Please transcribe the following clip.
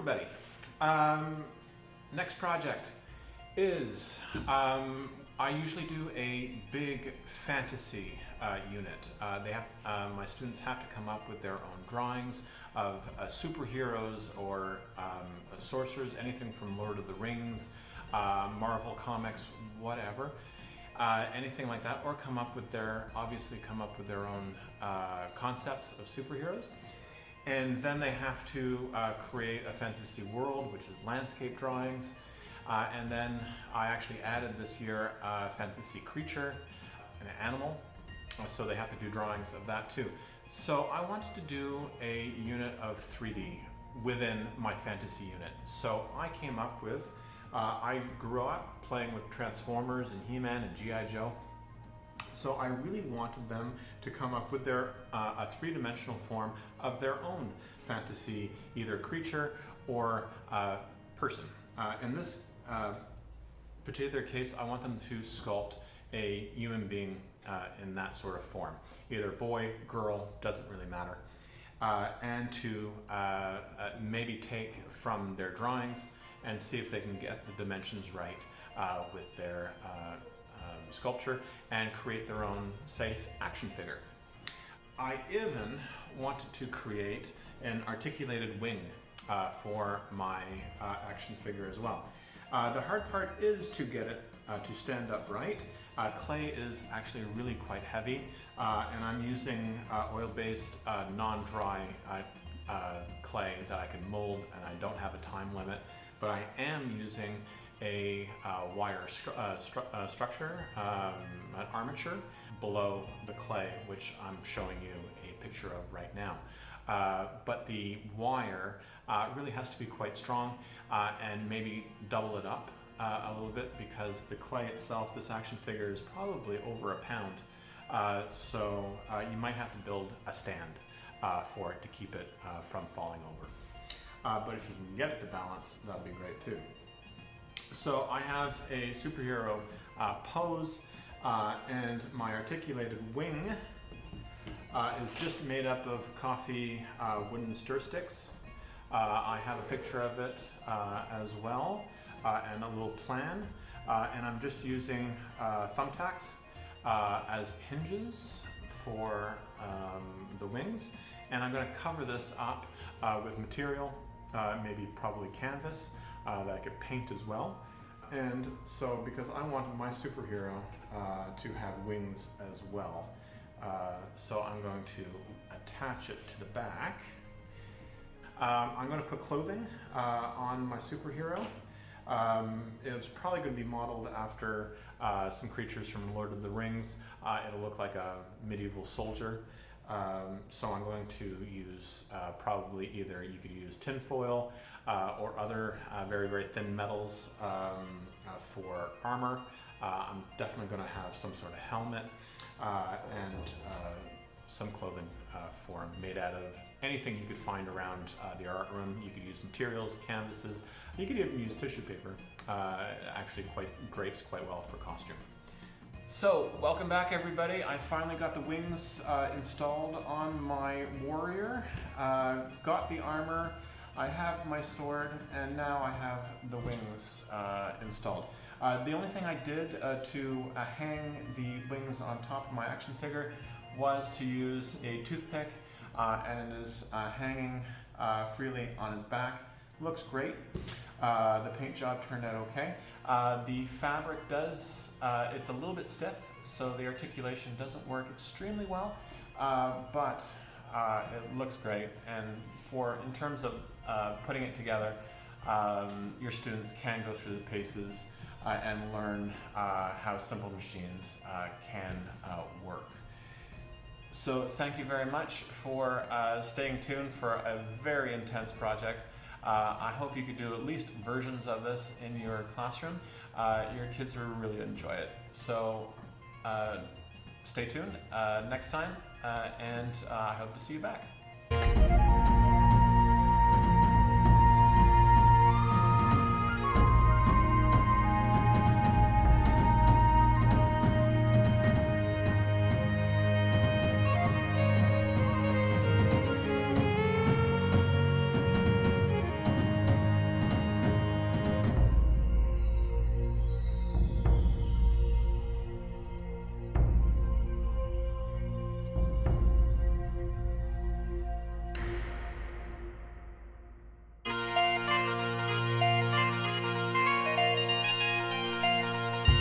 everybody. Next project is I usually do a big fantasy unit. My students have to come up with their own drawings of superheroes or sorcerers, anything from Lord of the Rings, Marvel Comics, whatever. Anything like that, or obviously come up with their own concepts of superheroes. And then they have to create a fantasy world, which is landscape drawings. And then I actually added this year a fantasy creature, an animal. So they have to do drawings of that too. So I wanted to do a unit of 3D within my fantasy unit. So I came up with, I grew up playing with Transformers and He-Man and G.I. Joe. So I really wanted them to come up with a three-dimensional form of their own fantasy, either creature or person. In this particular case, I want them to sculpt a human being in that sort of form. Either boy, girl, doesn't really matter. And to maybe take from their drawings and see if they can get the dimensions right with their sculpture and create their own, say, action figure. I even wanted to create an articulated wing for my action figure as well. The hard part is to get it to stand upright. Clay is actually really quite heavy, and I'm using oil-based, non-dry clay that I can mold, and I don't have a time limit, but I am using a wire structure, an armature below the clay, which I'm showing you a picture of right now. But the wire really has to be quite strong and maybe double it up a little bit, because the clay itself, this action figure, is probably over a pound. So you might have to build a stand for it to keep it from falling over. But if you can get it to balance, that would be great too. So I have a superhero pose, and my articulated wing is just made up of coffee wooden stir sticks. I have a picture of it as well, and a little plan, and I'm just using thumbtacks as hinges for the wings, and I'm going to cover this up with material, probably canvas, that I could paint as well. And so, because I wanted my superhero to have wings as well, so I'm going to attach it to the back. I'm going to put clothing on my superhero. It's probably going to be modeled after some creatures from Lord of the Rings. It'll look like a medieval soldier. So I'm going to use probably either you could use tin foil or other very, very thin metals for armor. I'm definitely going to have some sort of helmet and some clothing for made out of anything you could find around the art room. You could use materials, canvases. You could even use tissue paper. Actually drapes quite well for costume. So, welcome back everybody. I finally got the wings installed on my warrior. Got the armor, I have my sword, and now I have the wings installed. The only thing I did to hang the wings on top of my action figure was to use a toothpick, and it is hanging freely on his back. Looks great. The paint job turned out okay. The fabric it's a little bit stiff, so the articulation doesn't work extremely well, but it looks great. And in terms of putting it together, your students can go through the paces and learn how simple machines can work. So thank you very much for staying tuned for a very intense project. I hope you could do at least versions of this in your classroom. Your kids will really enjoy it. So stay tuned next time, and I hope to see you back.